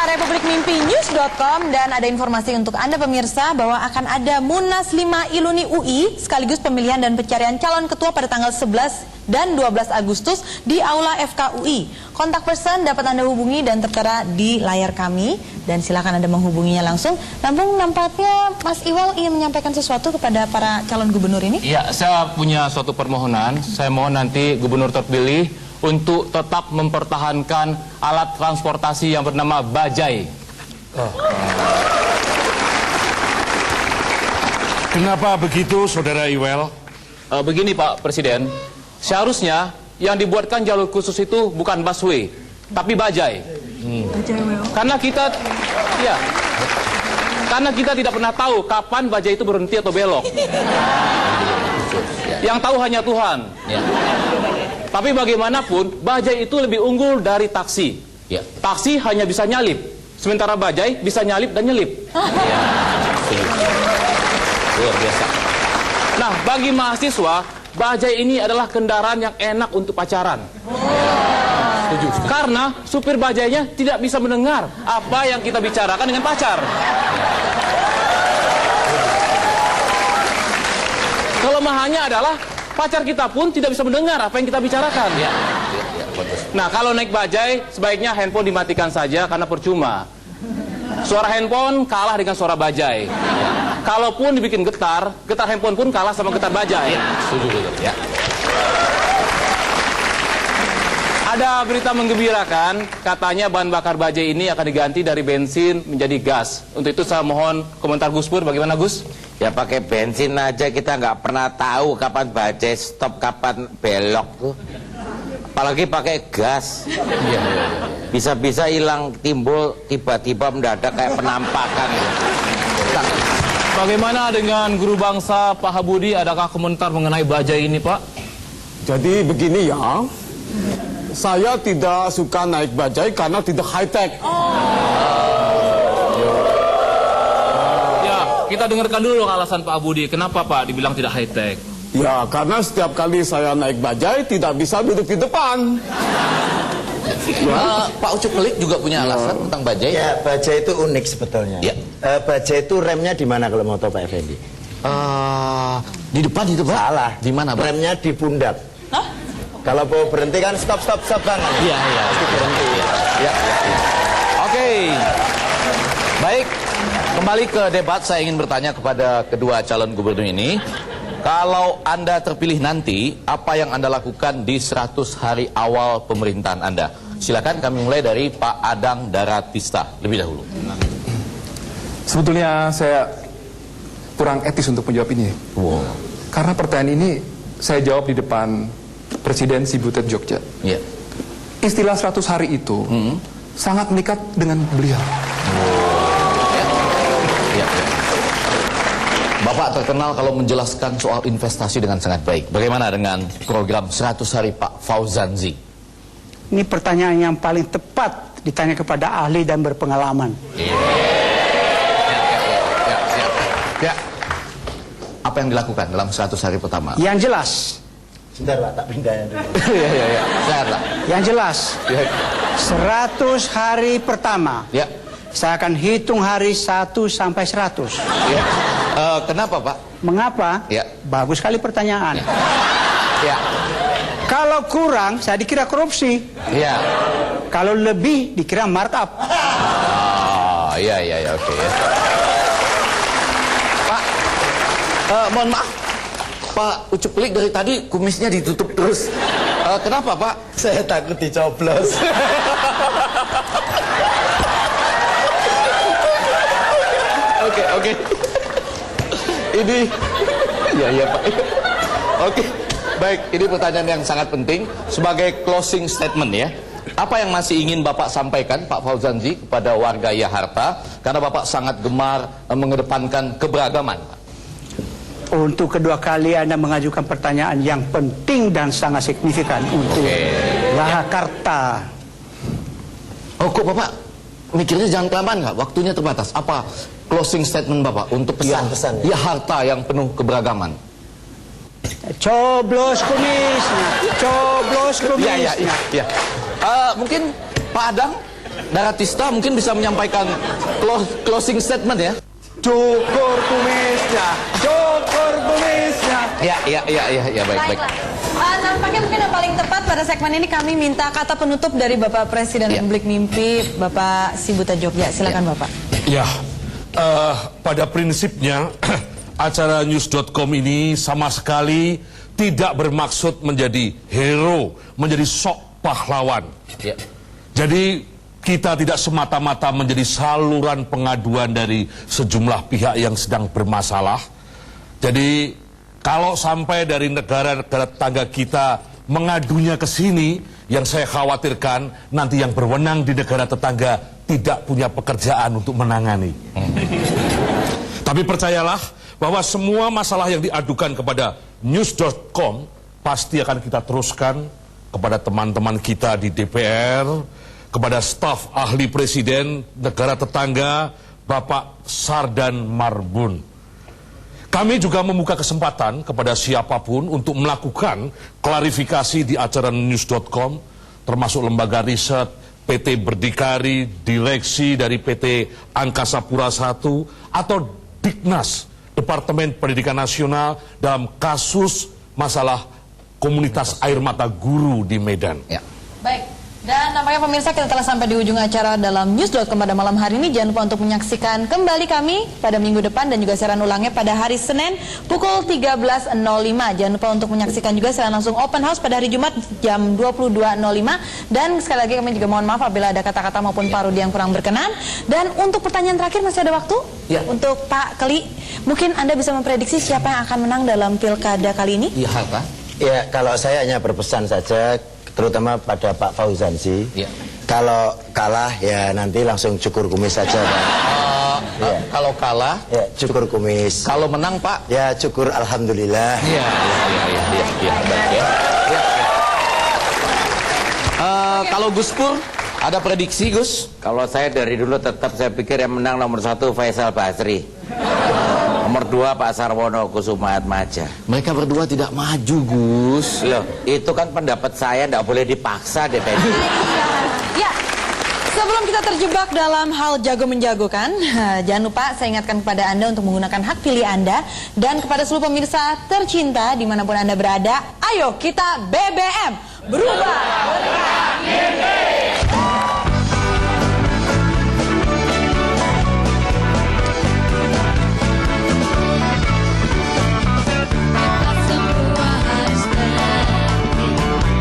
buka republikmimpinews.com dan ada informasi untuk Anda pemirsa bahwa akan ada Munas 5 Iluni UI sekaligus pemilihan dan pencarian calon ketua pada tanggal 11 dan 12 Agustus di Aula FKUI. Kontak person dapat Anda hubungi dan tertera di layar kami dan silakan Anda menghubunginya langsung. Namun nampaknya Mas Iwal ingin menyampaikan sesuatu kepada para calon gubernur ini. Ya, saya punya suatu permohonan. Saya mohon nanti gubernur terpilih untuk tetap mempertahankan alat transportasi yang bernama bajai. Kenapa begitu, Saudara Iwel? Begini Pak Presiden, seharusnya yang dibuatkan jalur khusus itu bukan busway, tapi bajai. Karena kita tidak pernah tahu kapan bajai itu berhenti atau belok. Yang tahu hanya Tuhan. Tapi bagaimanapun, bajai itu lebih unggul dari taksi. Taksi hanya bisa nyalip, sementara bajai bisa nyalip dan nyelip. Luar biasa. Nah, bagi mahasiswa, bajai ini adalah kendaraan yang enak untuk pacaran. Setuju. Karena supir bajainya tidak bisa mendengar apa yang kita bicarakan dengan pacar. Kelemahannya adalah pacar kita pun tidak bisa mendengar apa yang kita bicarakan. Nah, kalau naik bajai, sebaiknya handphone dimatikan saja karena percuma. Suara handphone kalah dengan suara bajai. Kalaupun dibikin getar, getar handphone pun kalah sama getar bajai. Ya. Ada berita menggembirakan, katanya bahan bakar bajai ini akan diganti dari bensin menjadi gas. Untuk itu saya mohon komentar Gus Pur, bagaimana Gus? Ya pakai bensin aja, kita nggak pernah tahu kapan bajai stop, kapan belok tuh. Apalagi pakai gas. Bisa-bisa hilang, timbul tiba-tiba mendadak kayak penampakan. Bagaimana dengan guru bangsa Pak Habudi? Adakah komentar mengenai bajai ini, Pak? Jadi begini ya, saya tidak suka naik bajai karena tidak high-tech. Ya, kita dengarkan dulu alasan Pak Habudi. Kenapa Pak dibilang tidak high-tech? Ya, karena setiap kali saya naik bajai tidak bisa duduk di depan. Pak Ucup Klik juga punya alasan tentang bajai. Ya, bajai itu unik sebetulnya. Ya. Bajai itu remnya di mana kalau motor Pak Effendi? Di depan itu Pak? Salah. Di mana Pak? Remnya di pundak. Kalau mau berhenti kan stop kan? Iya. Berhenti. Ya. Oke. Baik, kembali ke debat. Saya ingin bertanya kepada kedua calon gubernur ini. Kalau Anda terpilih nanti, apa yang Anda lakukan di 100 hari awal pemerintahan Anda? Silakan, kami mulai dari Pak Adang Daratista lebih dahulu. Sebetulnya saya kurang etis untuk menjawab ini. Karena pertanyaan ini saya jawab di depan Presidensi Butet Jogja. Istilah 100 hari itu sangat mengikat dengan beliau. Bapak terkenal kalau menjelaskan soal investasi dengan sangat baik. Bagaimana dengan program 100 hari Pak Fauzanzi? Ini pertanyaan yang paling tepat ditanya kepada ahli dan berpengalaman. Ya. Apa yang dilakukan dalam 100 hari pertama? Yang jelas. Sebentar Pak, tak pindahin dulu. Iya. Sehat lah. Yang jelas. 100 hari pertama. Ya. Saya akan hitung hari 1 sampai 100. Ya. Kenapa Pak? Mengapa? Ya. Bagus sekali pertanyaan. Ya. Kalau kurang, saya dikira korupsi. Ya. Kalau lebih, dikira markup. Iya, oke ya. Pak, mohon maaf, Pak Ucup Klik dari tadi kumisnya ditutup terus. Kenapa Pak? Saya takut dicoblos. Oke. Ini, ya Pak. Oke, baik. Ini pertanyaan yang sangat penting sebagai closing statement ya. Apa yang masih ingin Bapak sampaikan, Pak Fauzanzi, kepada warga Jakarta? Karena Bapak sangat gemar mengedepankan keberagaman, Pak. Untuk kedua kali Anda mengajukan pertanyaan yang penting dan sangat signifikan untuk Jakarta. Kok Bapak mikirnya jangan kelamaan nggak? Waktunya terbatas. Apa closing statement Bapak untuk Pesan-pesan, ya harta yang penuh keberagaman? Coblos kumisnya. Iya. Mungkin Pak Adang Daratista mungkin bisa menyampaikan closing statement ya. Cukur kumisnya, cukur kumisnya. Ya, baik. Baiklah. Nampaknya mungkin yang paling tepat pada segmen ini kami minta kata penutup dari Bapak Presiden Republik Mimpi, Bapak Sibuta Jogja. Silakan Bapak. Ya, pada prinsipnya acara news.com ini sama sekali tidak bermaksud menjadi hero, menjadi sok pahlawan. Ya. Jadi kita tidak semata-mata menjadi saluran pengaduan dari sejumlah pihak yang sedang bermasalah. Jadi kalau sampai dari negara-negara tetangga kita mengadunya ke sini, yang saya khawatirkan nanti yang berwenang di negara tetangga tidak punya pekerjaan untuk menangani. Tapi percayalah bahwa semua masalah yang diadukan kepada news.com pasti akan kita teruskan kepada teman-teman kita di DPR, kepada staf ahli presiden negara tetangga, Bapak Sardan Marbun. Kami juga membuka kesempatan kepada siapapun untuk melakukan klarifikasi di acara news.com, termasuk lembaga riset, PT Berdikari, direksi dari PT Angkasa Pura I, atau Diknas, Departemen Pendidikan Nasional, dalam kasus masalah komunitas air mata guru di Medan. Ya. Baik. Dan nampaknya pemirsa kita telah sampai di ujung acara dalam news.com pada malam hari ini. Jangan lupa untuk menyaksikan kembali kami pada minggu depan dan juga siaran ulangnya pada hari Senin pukul 13.05. Jangan lupa untuk menyaksikan juga siaran langsung open house pada hari Jumat jam 22.05. Dan sekali lagi kami juga mohon maaf apabila ada kata-kata maupun parodi yang kurang berkenan. Dan untuk pertanyaan terakhir masih ada waktu untuk Pak Keli. Mungkin Anda bisa memprediksi siapa yang akan menang dalam pilkada kali ini? Iya, Pak. Ya, kalau saya hanya berpesan saja, terutama pada Pak Fauzansi. Ya. Kalau kalah ya nanti langsung cukur kumis saja, Pak. Kalau kalah, Ya, cukur kumis. kalau menang, Pak. Ya, cukur alhamdulillah. Iya. Kalau Gus Pur, ada prediksi, Gus? Kalau saya dari dulu tetap saya pikir yang menang nomor 1 Faisal Basri, nomor 2 Pak Sarwono Kusuma Atmaja. Mereka berdua tidak maju, Gus. Loh, itu kan pendapat saya, tidak boleh dipaksa deh, Pak. Ya, sebelum kita terjebak dalam hal jago-menjagokan, jangan lupa saya ingatkan kepada Anda untuk menggunakan hak pilih Anda. Dan kepada seluruh pemirsa tercinta dimanapun Anda berada, ayo kita BBM, berubah berkah mimpi.